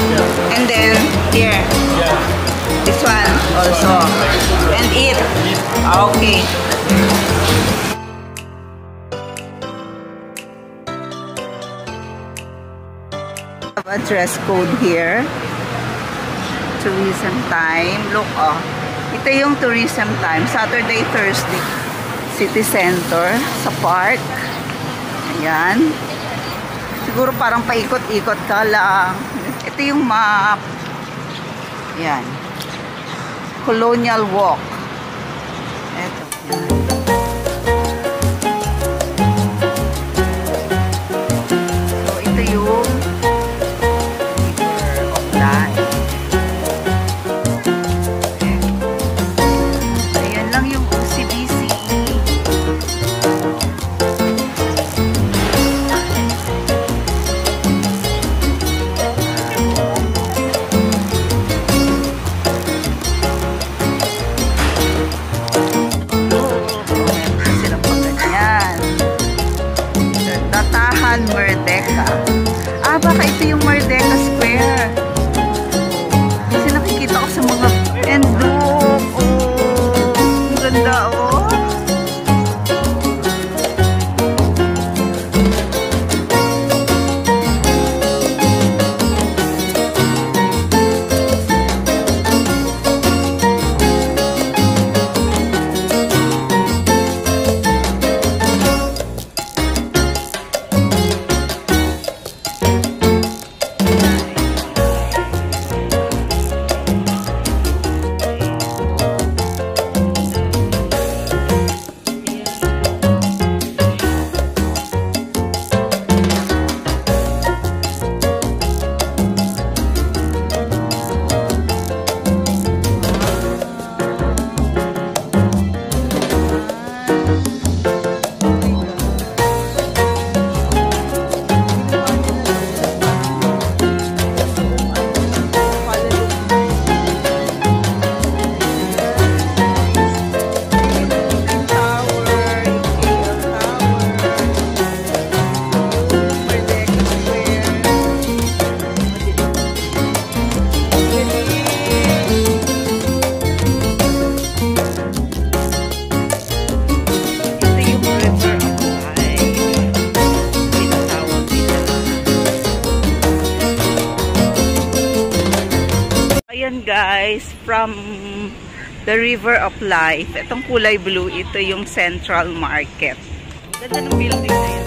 Yeah. And then here. Yeah. This one also. And eat. Okay. Have a dress code here. Tourism time. Look, oh. Ito yung tourism time. Saturday, Thursday. City Center. Sa park. Ayan. Siguro parang paikot-ikot ka lang. Ito yung map. Ayan. Colonial Walk. Ito. Ayan. So, ito yung ayan lang yung OCBC. Merdeka. Baka ito yung Merdeka Square. Kasi nakikita ko sa mga endok. Ang ganda, oh. Ayan guys, from the River of Life. Itong kulay blue, ito yung Central Market. Ganda ng building na yun.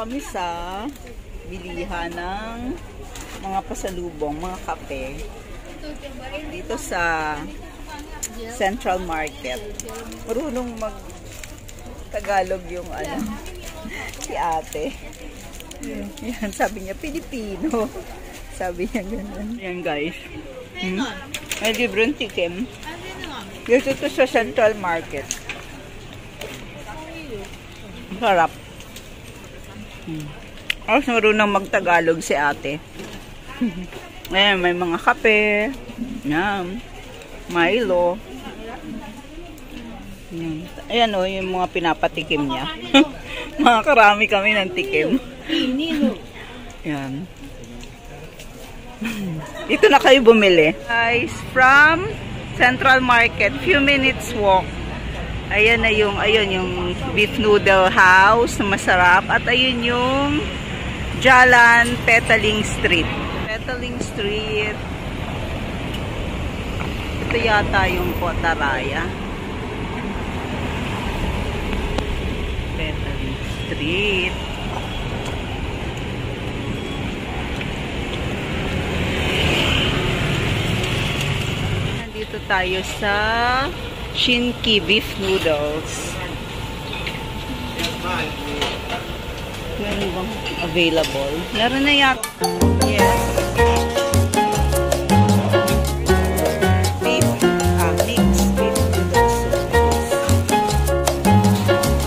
Kami sa bilihan ng mga pasalubong, mga kape dito sa Central Market. Marunong mag-Tagalog yung ano, si ate. Yan, sabi niya, Pilipino. Sabi niya ganun. Yan guys. May libreng tikim. Dito to sa Central Market. Sarap. Tapos marunong magtagalog si ate. Ayan, may mga kape. Yan. Milo. Yan. Ayan o, yung mga pinapatikim niya. Mga karami kami ng tikim. Yan. Dito na kayo bumili. Guys, from Central Market, few minutes walk. Ayan na yung, ayun, yung beef noodle house na masarap. At ayun yung Jalan Petaling Street. Petaling Street. Ito yata yung Potaraya. Petaling Street. Nandito tayo sa Shinki beef noodles. Meron bang available? Meron na yata. Yes. Beef, mixed beef noodles.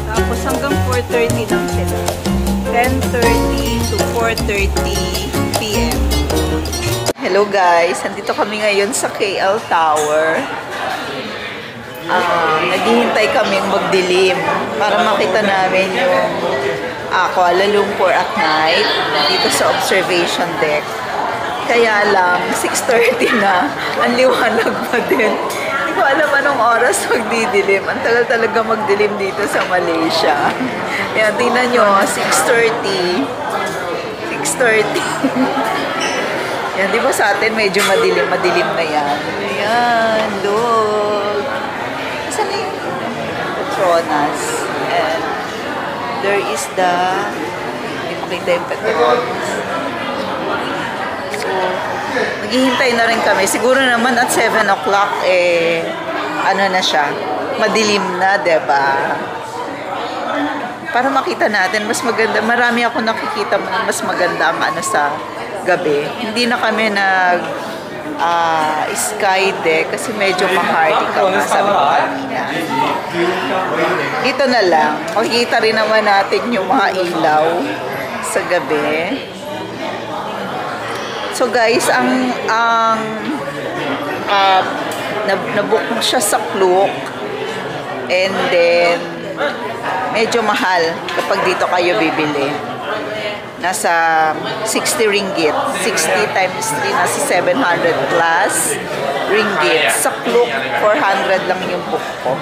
Tapos hanggang 4:30 lang sila. 10:30 to 4:30 PM. Hello guys, nandito kami ngayon sa KL Tower. Naghihintay kaming magdilim para makita namin yung Kuala Lumpur at night dito sa observation deck. Kaya lang 6:30 na, ang liwanag pa din. Hindi ko alam anong oras magdidilim. Ang tagal talaga magdilim dito sa Malaysia. Yan, tingnan nyo, 6:30. 6:30. Yan, di ba sa atin medyo madilim na yan. Ayan, look. Saan na yung Petronas? And there is the, hindi makita yung Petronas. So, maghihintay na rin kami. Siguro naman at 7 o'clock, ano na siya, madilim na, diba? Para makita natin, mas maganda. Marami ako nakikita mas maganda ang ano sa gabi. Hindi na kami nag sky deck kasi medyo mahardy ka nga, sabi ko kanina. Dito na lang. Makikita rin naman natin yung mga ilaw sa gabi. So guys, nabook siya sa Klook, and then medyo mahal kapag dito kayo bibili. Nasa 60 ringgit. 60 times 3, nasa 700 plus ringgit. Sa Klook, 400 lang yung book ko.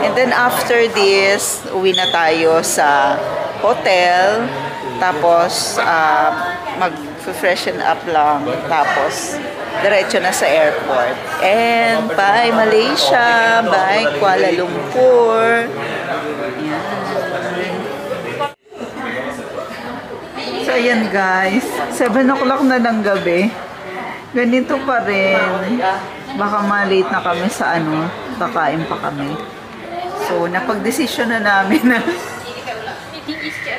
And then after this, uwi na tayo sa hotel. Tapos, mag-freshen up lang. Tapos, diretso na sa airport. And bye Malaysia, bye Kuala Lumpur. Ayan. So ayan guys, 7 o'clock na ng gabi. Ganito pa rin. Baka ma-late na kami sa ano, kakain pa kami. So napag-desisyon na namin na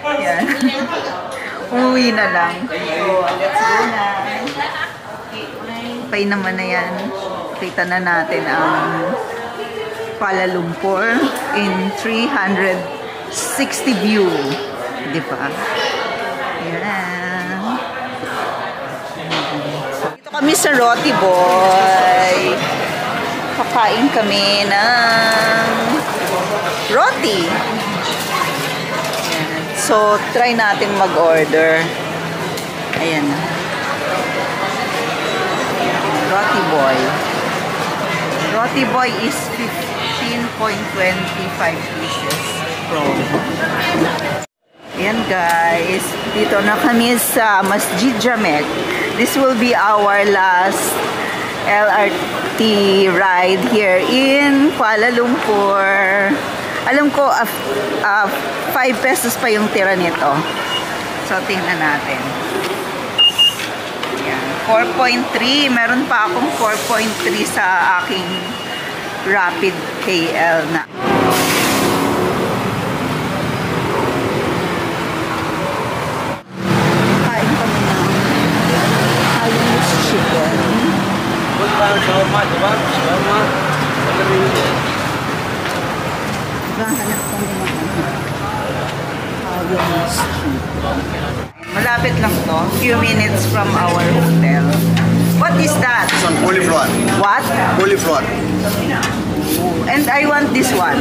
ayan. Umuwi na lang. So let's go na. Pay naman na yan. Kita na natin ang Kuala Lumpur in 360 view. Diba? Yan. Dito kami sa Roti Boy. Kakain kami ng roti. Yan. So, try natin mag-order. Ayan. Roti Boy. Roti Boy is 15.25 pieces from. Ayan guys, dito na kami sa Masjid Jamek. This will be our last LRT ride here in Kuala Lumpur. Alam ko, 5 pesos pa yung tira nito. So, tingnan natin. 4.3. Meron pa akong 4.3 sa aking Rapid KL na. shawarma, diba? Shawarma. Hanap ko naman malapit lang to. Few minutes from our hotel. What is that? This one, cauliflower. What? Cauliflower. And I want this one.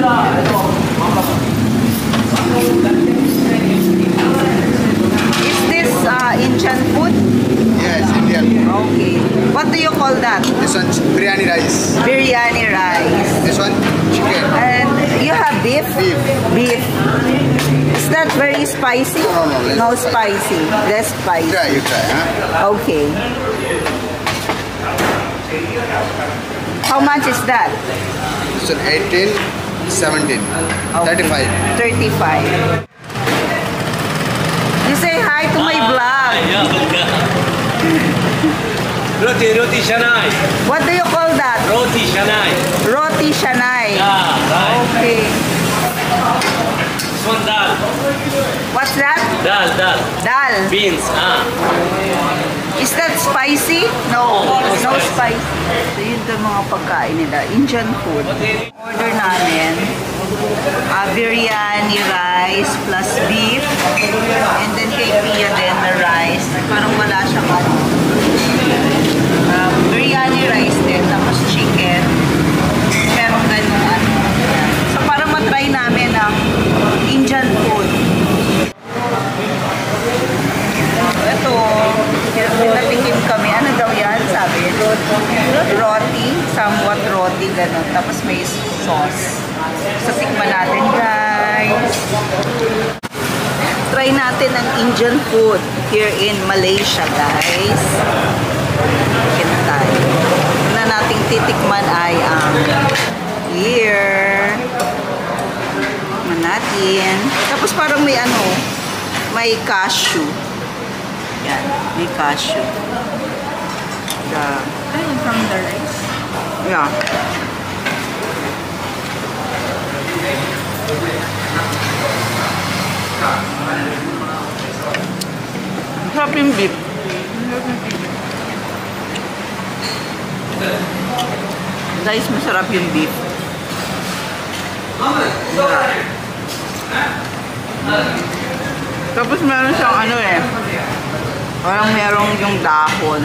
Is this Indian food? Yes, Indian. Okay. What do you call that? This one, biryani rice. Biryani rice. This one, chicken. And you have beef? Beef. Beef. Is that very spicy? No, less spicy. Less spicy. Try, you try, huh? Okay. How much is that? This one, 18, 17, 35. 35. You say hi to my vlog. Roti Shanai. What do you call that? Roti Shanai. Roti Shanai. Yeah, right. Okay. This one dal. What's that? Dal. Dal. Beans. Is that spicy? No. No spicy. So yun yung mga pagkain nila. Indian food. Order namin biryani rice plus beef. And then kay Pia din na rice. Parang wala siyang biryani rice din. Tapos chicken. Pero ganun ano. So para matry namin ang Indian food. Ito, pinatikim kami. Ano daw yan? Sabi, roti, somewhat roti, gano'n. Tapos may sauce. So, tikman natin, guys. Try natin ang Indian food here in Malaysia, guys. Tikim tayo. Na nating titikman ay ang here. Tikman natin. Tapos parang may ano, may cashew. Yan, may cashew. From the rice? Yeah. Sarap yung beef. Guys, masarap yung beef. Tapos meron siyang ano eh. Parang merong yung dahon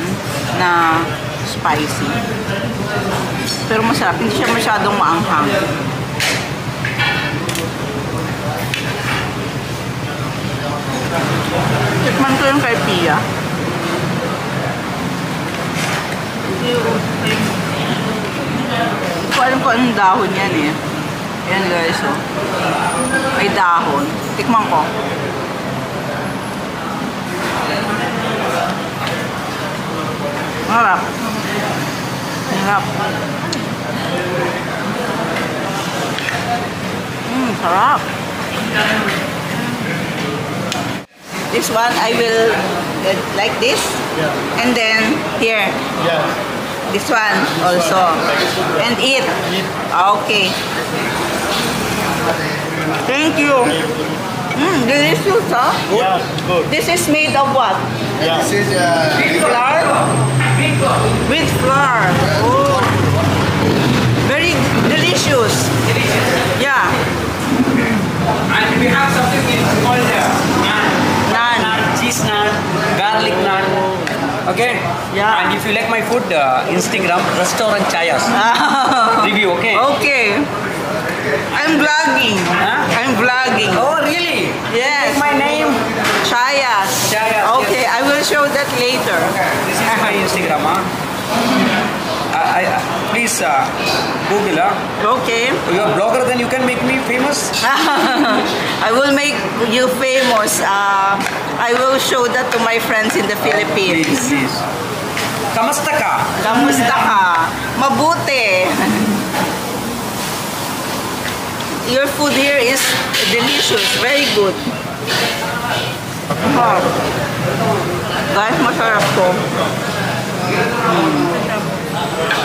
na spicy. Pero masarap. Hindi siya masyadong maanghang. Tikman ko yung kay Pia. Hindi ko alam kung anong dahon yan eh. Yan guys oh. May dahon. Tikman ko. Harap. Harap. Sarap. This one I will like this. Yeah. And then here. Yeah. This one also. And eat. Okay. Thank you. Delicious, huh? Good. Yeah, good. This is made of what? Yeah. This is flour? With flour. Oh. Very delicious. Yeah. And we have something called naan, cheese naan, garlic naan. Okay? Yeah. And if you like my food, Instagram, Restaurant Chayas. Review, okay? Okay. I'm vlogging. Huh? I'm vlogging. Oh, really? Yes. My name? Chayas. Chayas. Okay, Yes. I will show that later. Okay. This is my Instagram, huh? Please Google, huh? Okay. You are a blogger, then you can make me famous. I will make you famous. I will show that to my friends in the Philippines. Please. Kamusta ka? Kamusta ka? Mabuti. Your food here is delicious. Very good. Guys, masarap to.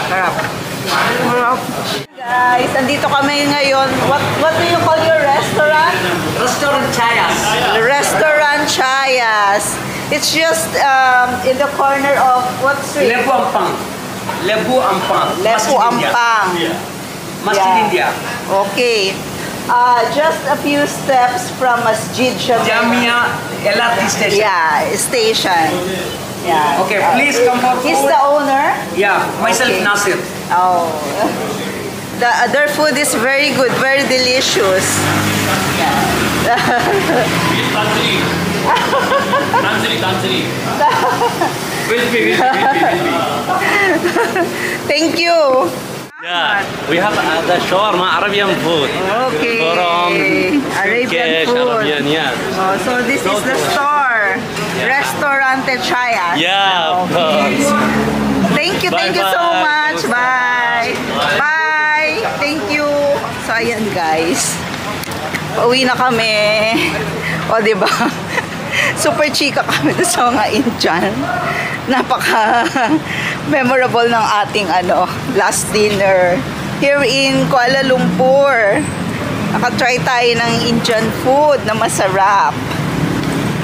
Sarap. Sarap. Guys, andito kami ngayon. What do you call your restaurant? Restaurant Chayas. Restaurant Chayas. It's just in the corner of what street? Lepuampang. Lebu Ampang. Lebu Ampang. Masjid Yeah. India. Okay. Just a few steps from Masjid Jamia LRT station. Yeah, station. Yeah. Okay, please come for He's food. the owner? Yeah, myself Okay. Nasir. Oh. Their food is very good, very delicious. Tanzri. Thank you. Yeah, we have the shawarma Arabian food. Okay. From Arabian Turkish, food. Arabian, yeah. Oh, so this is the store. Restaurante Chaya. Yeah, of course. Thank you so Bye-bye. much. Bye. Bye. Thank you. So, ayan guys. Pauwi na kami. O, diba? Super chika kami sa mga Indian. Napaka memorable ng ating last dinner here in Kuala Lumpur. Nakatry tayo ng Indian food na masarap.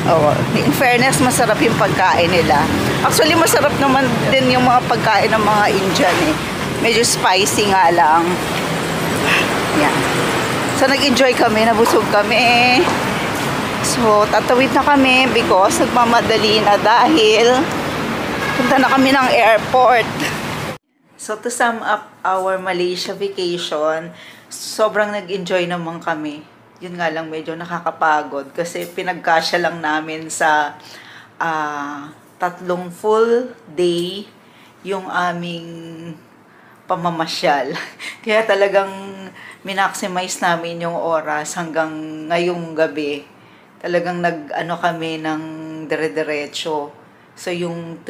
Oh, in fairness, masarap yung pagkain nila. Actually, masarap naman din yung mga pagkain ng mga Indian eh. Medyo spicy nga lang. Yan. So, nag-enjoy kami, nabusog kami. So, tatawid na kami because nagmamadali na dahil punta na kami ng airport. So, to sum up our Malaysia vacation, sobrang nag-enjoy naman kami. Yun nga lang, medyo nakakapagod kasi pinagkasya lang namin sa 3 full day yung aming pamamasyal. Kaya talagang minaximize namin yung oras hanggang ngayong gabi. Talagang kami ng dire-diretso. So yung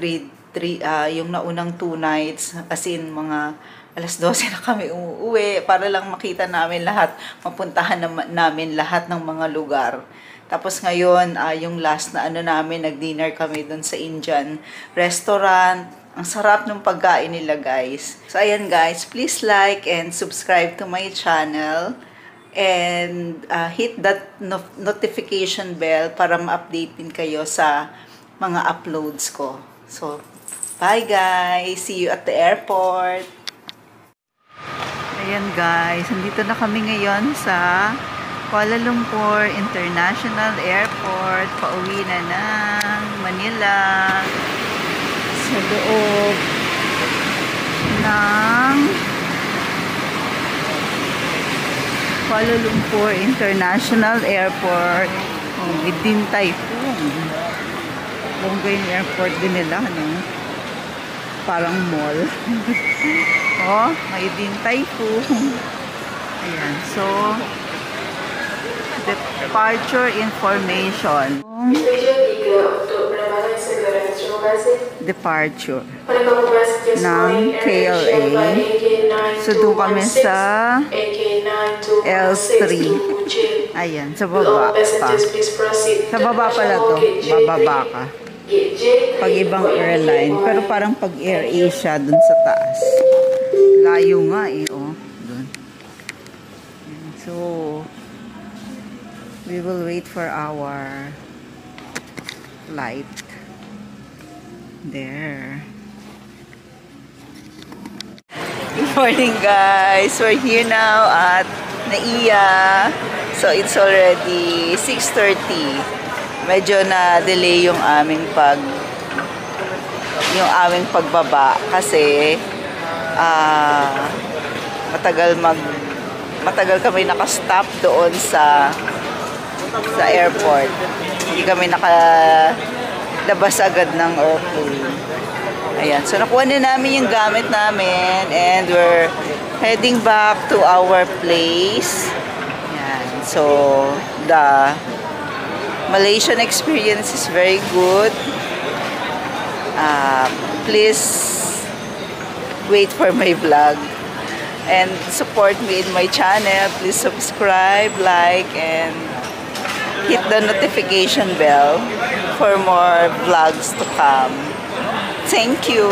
yung naunang 2 nights, as in mga alas 12 na kami umuwi para lang makita namin lahat, mapuntahan namin lahat ng mga lugar. Tapos ngayon, yung last na namin, nag-dinner kami doon sa Indian restaurant. Ang sarap ng pagkain nila, guys. So, ayan guys, please like and subscribe to my channel. And hit that notification bell para ma-update din kayo sa mga uploads ko. So, bye guys! See you at the airport! Ayan guys, nandito na kami ngayon sa Kuala Lumpur International Airport. Pauwi na ng Manila sa loob ng Kuala Lumpur International Airport. Oh, within Typhoon. Bongga yung airport din nila, no? Parang mall. Oh, may din Typhoon. Ayan, so departure information. Departure ng KLA. So doon kami sa L3. Ayan, sa baba pa. Sa baba pala to. Bababa ka. Pag ibang airline. Pero parang pag Air Asia dun sa taas. Layo nga eh, oh. Dun. So, we will wait for our flight. There. Good morning guys. We're here now at Naiya. So, it's already 6:30. Medyo na-delay yung aming pagbaba kasi matagal kami naka-stop doon sa airport. Hindi kami nakalabas agad ng airplane. Ayan, so nakuha na namin yung gamit namin and we're heading back to our place. Ayan, so the Malaysian experience is very good. Please wait for my vlog and support me in my channel. Please subscribe, like, and hit the notification bell for more vlogs to come. Thank you.